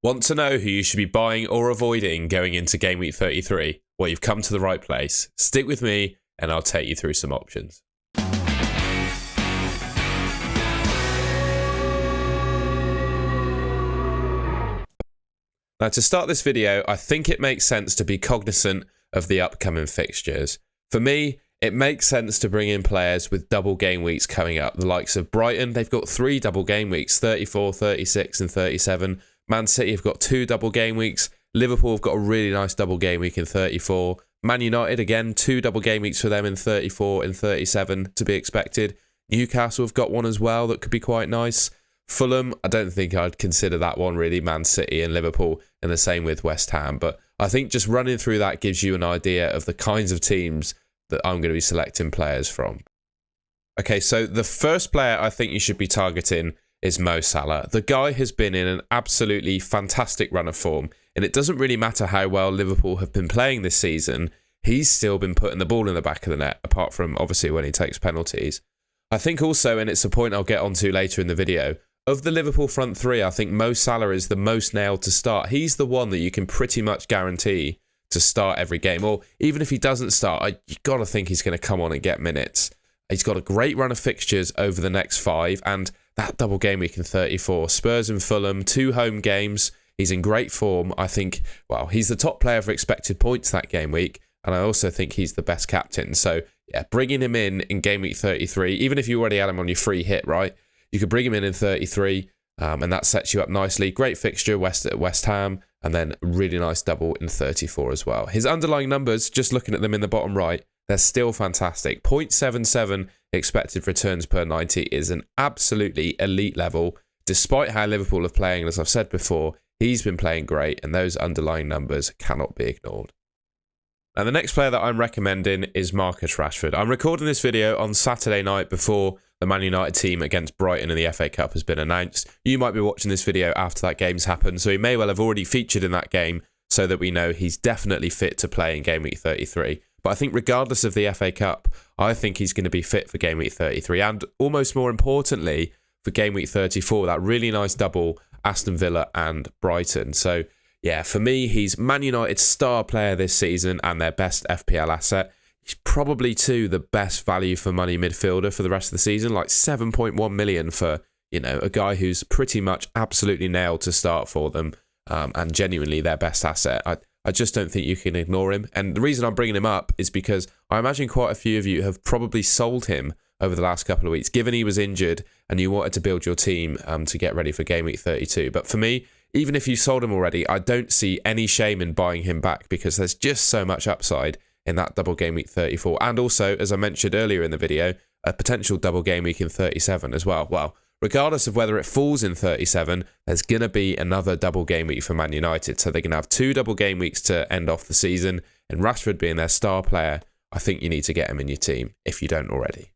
Want to know who you should be buying or avoiding going into Game Week 33? Well, you've come to the right place. Stick with me and I'll take you through some options. Now, to start this video, I think it makes sense to be cognizant of the upcoming fixtures. For me, it makes sense to bring in players with double game weeks coming up. The likes of Brighton, they've got 3 double game weeks, 34, 36 and 37. Man City have got 2 double game weeks. Liverpool have got a really nice double game week in 34. Man United, again, 2 double game weeks for them in 34 and 37 to be expected. Newcastle have got one as well that could be quite nice. Fulham, I don't think I'd consider that one really. Man City and Liverpool, and the same with West Ham. But I think just running through that gives you an idea of the kinds of teams that I'm going to be selecting players from. Okay, so the first player I think you should be targeting is Mo Salah. The guy has been in an absolutely fantastic run of form, and it doesn't really matter how well Liverpool have been playing this season, he's still been putting the ball in the back of the net, apart from obviously when he takes penalties. I think also, and it's a point I'll get onto later in the video, of the Liverpool front three, I think Mo Salah is the most nailed to start. He's the one that you can pretty much guarantee to start every game. Or even if he doesn't start, you've got to think he's going to come on and get minutes. He's got a great run of fixtures over the next 5, and that double game week in 34. Spurs and Fulham, 2 home games. He's in great form. I think, well, he's the top player for expected points that game week, and I also think he's the best captain. So, yeah, bringing him in game week 33, even if you already had him on your free hit, right? You could bring him in 33, and that sets you up nicely. Great fixture, West Ham, and then really nice double in 34 as well. His underlying numbers, just looking at them in the bottom right, they're still fantastic. 0.77 expected returns per 90 is an absolutely elite level. Despite how Liverpool are playing, as I've said before, he's been playing great, and those underlying numbers cannot be ignored. Now, the next player that I'm recommending is Marcus Rashford. I'm recording this video on Saturday night before the Man United team against Brighton in the FA Cup has been announced. You might be watching this video after that game's happened, so he may well have already featured in that game so that we know he's definitely fit to play in game week 33. But I think regardless of the FA Cup, I think he's going to be fit for game week 33, and almost more importantly, for game week 34, that really nice double Aston Villa and Brighton. So yeah, for me, he's Man United's star player this season and their best FPL asset. He's probably too the best value for money midfielder for the rest of the season, like 7.1 million for, you know, a guy who's pretty much absolutely nailed to start for them, and genuinely their best asset. I just don't think you can ignore him. And the reason I'm bringing him up is because I imagine quite a few of you have probably sold him over the last couple of weeks, given he was injured and you wanted to build your team to get ready for game week 32. But for me, even if you sold him already, I don't see any shame in buying him back because there's just so much upside in that double game week 34. And also, as I mentioned earlier in the video, a potential double game week in 37 as well. Well, regardless of whether it falls in 37, there's going to be another double game week for Man United. So they're going to have 2 double game weeks to end off the season. And Rashford being their star player, I think you need to get him in your team if you don't already.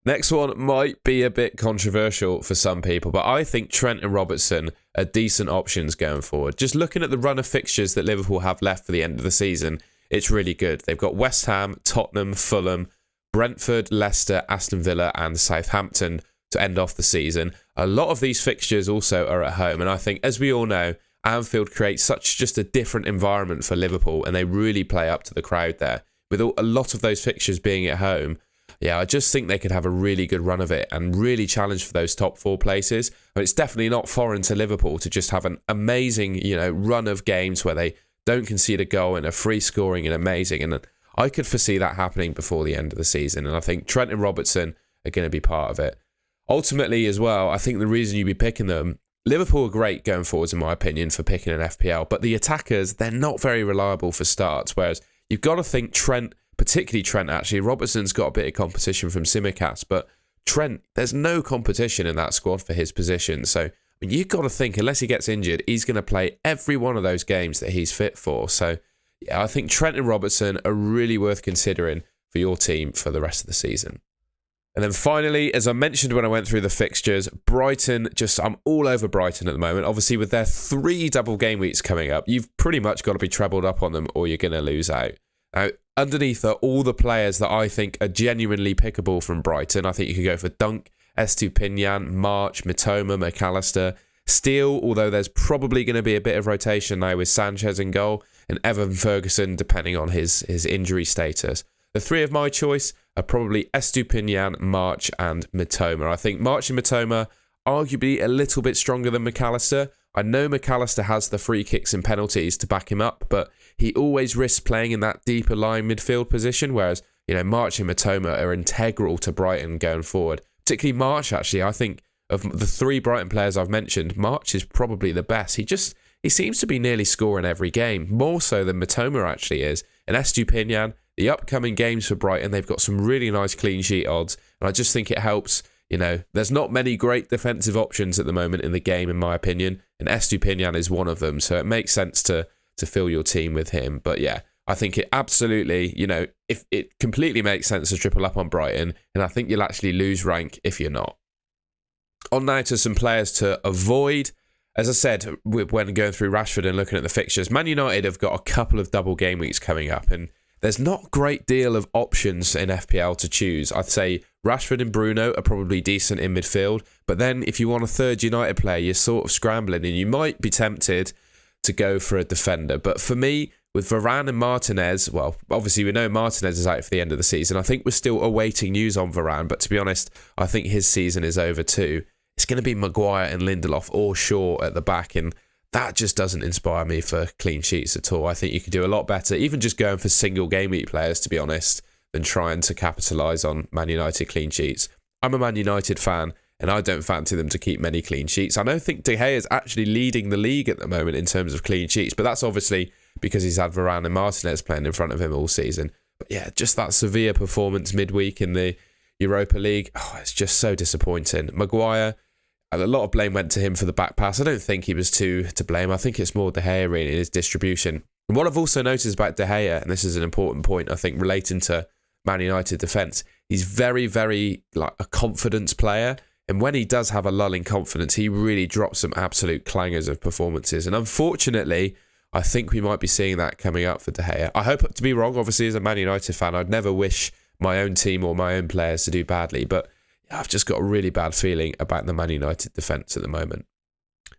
Next one might be a bit controversial for some people, but I think Trent and Robertson are decent options going forward. Just looking at the run of fixtures that Liverpool have left for the end of the season, it's really good. They've got West Ham, Tottenham, Fulham, Brentford, Leicester, Aston Villa and Southampton to end off the season. A lot of these fixtures also are at home, and I think, as we all know, Anfield creates such just a different environment for Liverpool, and they really play up to the crowd there. With a lot of those fixtures being at home, yeah, I just think they could have a really good run of it and really challenge for those top 4 places. I mean, it's definitely not foreign to Liverpool to just have an amazing, run of games where they don't concede a goal and are free scoring and amazing. And I could foresee that happening before the end of the season. And I think Trent and Robertson are going to be part of it. Ultimately, as well, I think the reason you'd be picking them, Liverpool are great going forwards, in my opinion, for picking an FPL. But the attackers, they're not very reliable for starts. Whereas you've got to think Trent, particularly Trent, actually. Robertson's got a bit of competition from Tsimikas, but Trent, there's no competition in that squad for his position. So you've got to think, unless he gets injured, he's going to play every one of those games that he's fit for. So yeah, I think Trent and Robertson are really worth considering for your team for the rest of the season. And then finally, as I mentioned when I went through the fixtures, Brighton, I'm all over Brighton at the moment. Obviously, with their 3 double game weeks coming up, you've pretty much got to be trebled up on them or you're going to lose out. Now, underneath are all the players that I think are genuinely pickable from Brighton. I think you could go for Dunk, Estupinian, March, Mitoma, McAllister, Steele, although there's probably going to be a bit of rotation now with Sanchez in goal, and Evan Ferguson, depending on his injury status. The three of my choice are probably Estupinian, March, and Mitoma. I think March and Mitoma arguably a little bit stronger than McAllister. I know McAllister has the free kicks and penalties to back him up, but he always risks playing in that deeper line midfield position, whereas, March and Mitoma are integral to Brighton going forward. Particularly March, actually. I think of the three Brighton players I've mentioned, March is probably the best. He seems to be nearly scoring every game, more so than Mitoma actually is. And Estupinian, the upcoming games for Brighton, they've got some really nice clean sheet odds, and I just think it helps. There's not many great defensive options at the moment in the game, in my opinion, and Estupinian is one of them, so it makes sense to fill your team with him. But yeah, I think it absolutely, if it completely makes sense to triple up on Brighton, and I think you'll actually lose rank if you're not. On now to some players to avoid. As I said, when going through Rashford and looking at the fixtures, Man United have got a couple of double game weeks coming up, and there's not a great deal of options in FPL to choose. I'd say Rashford and Bruno are probably decent in midfield, but then if you want a third United player, you're sort of scrambling, and you might be tempted to go for a defender. But for me, with Varane and Martinez, well, obviously we know Martinez is out for the end of the season. I think we're still awaiting news on Varane, but to be honest, I think his season is over too. It's going to be Maguire and Lindelof or Shaw at the back, and that just doesn't inspire me for clean sheets at all. I think you could do a lot better, even just going for single game week players, to be honest, than trying to capitalise on Man United clean sheets. I'm a Man United fan, and I don't fancy them to keep many clean sheets. I don't think De Gea is actually leading the league at the moment in terms of clean sheets, but that's obviously because he's had Varane and Martinez playing in front of him all season. But yeah, just that Sevilla performance midweek in the Europa League, it's just so disappointing. Maguire, a lot of blame went to him for the back pass. I don't think he was too to blame. I think it's more De Gea really in his distribution. And what I've also noticed about De Gea, and this is an important point, I think, relating to Man United defence, he's very, very like a confidence player. And when he does have a lull in confidence, he really drops some absolute clangers of performances. And unfortunately, I think we might be seeing that coming up for De Gea. I hope to be wrong. Obviously, as a Man United fan, I'd never wish my own team or my own players to do badly. But I've just got a really bad feeling about the Man United defence at the moment.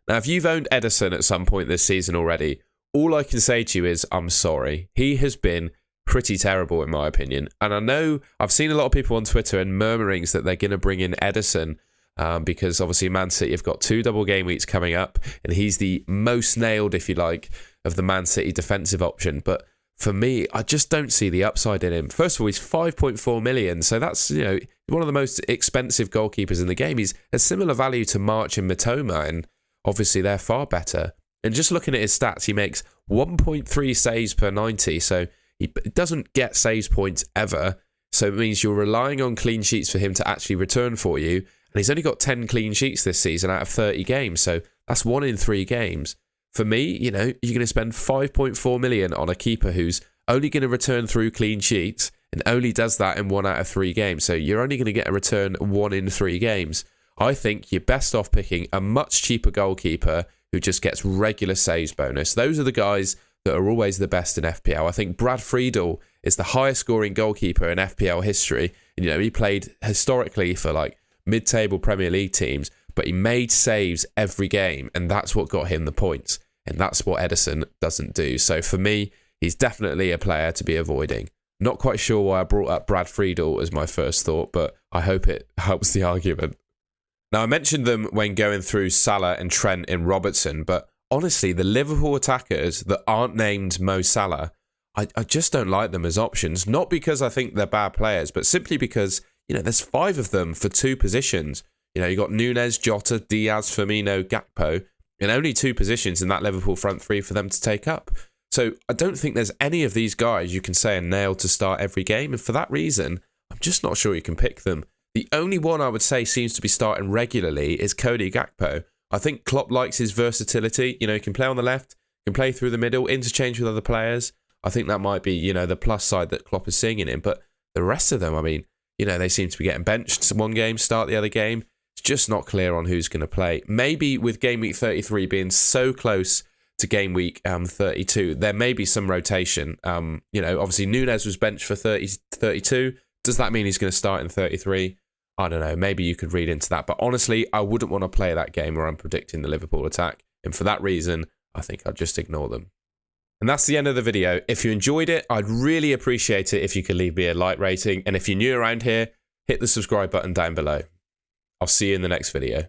Now, if you've owned Ederson at some point this season already, all I can say to you is I'm sorry. He has been pretty terrible in my opinion. And I know I've seen a lot of people on Twitter and murmurings that they're going to bring in Ederson because obviously Man City have got 2 double game weeks coming up and he's the most nailed, if you like, of the Man City defensive option. But for me, I just don't see the upside in him. First of all, he's 5.4 million. So that's, one of the most expensive goalkeepers in the game. He's a similar value to March and Mitoma, and obviously they're far better. And just looking at his stats, he makes 1.3 saves per 90. So he doesn't get saves points ever. So it means you're relying on clean sheets for him to actually return for you. And he's only got 10 clean sheets this season out of 30 games. So that's 1 in 3 games. For me, you're going to spend 5.4 million on a keeper who's only going to return through clean sheets and only does that in 1 out of 3 games. So you're only going to get a return 1 in 3 games. I think you're best off picking a much cheaper goalkeeper who just gets regular saves bonus. Those are the guys that are always the best in FPL. I think Brad Friedel is the highest scoring goalkeeper in FPL history. And, he played historically for like mid-table Premier League teams, but he made saves every game, and that's what got him the points. And that's what Ederson doesn't do. So for me, he's definitely a player to be avoiding. Not quite sure why I brought up Brad Friedel as my first thought, but I hope it helps the argument. Now, I mentioned them when going through Salah and Trent and Robertson, but honestly, the Liverpool attackers that aren't named Mo Salah, I just don't like them as options. Not because I think they're bad players, but simply because, there's 5 of them for 2 positions. You got Nunez, Jota, Diaz, Firmino, Gakpo, and only 2 positions in that Liverpool front 3 for them to take up. So I don't think there's any of these guys you can say are nailed to start every game. And for that reason, I'm just not sure you can pick them. The only one I would say seems to be starting regularly is Cody Gakpo. I think Klopp likes his versatility. He can play on the left, can play through the middle, interchange with other players. I think that might be, the plus side that Klopp is seeing in him. But the rest of them, they seem to be getting benched one game, start the other game. It's just not clear on who's going to play. Maybe with game week 33 being so close to game week 32, there may be some rotation. Obviously Nunez was benched for 32. Does that mean he's going to start in 33? I don't know, maybe you could read into that. But honestly, I wouldn't want to play that game where I'm predicting the Liverpool attack. And for that reason, I think I'd just ignore them. And that's the end of the video. If you enjoyed it, I'd really appreciate it if you could leave me a like rating. And if you're new around here, hit the subscribe button down below. I'll see you in the next video.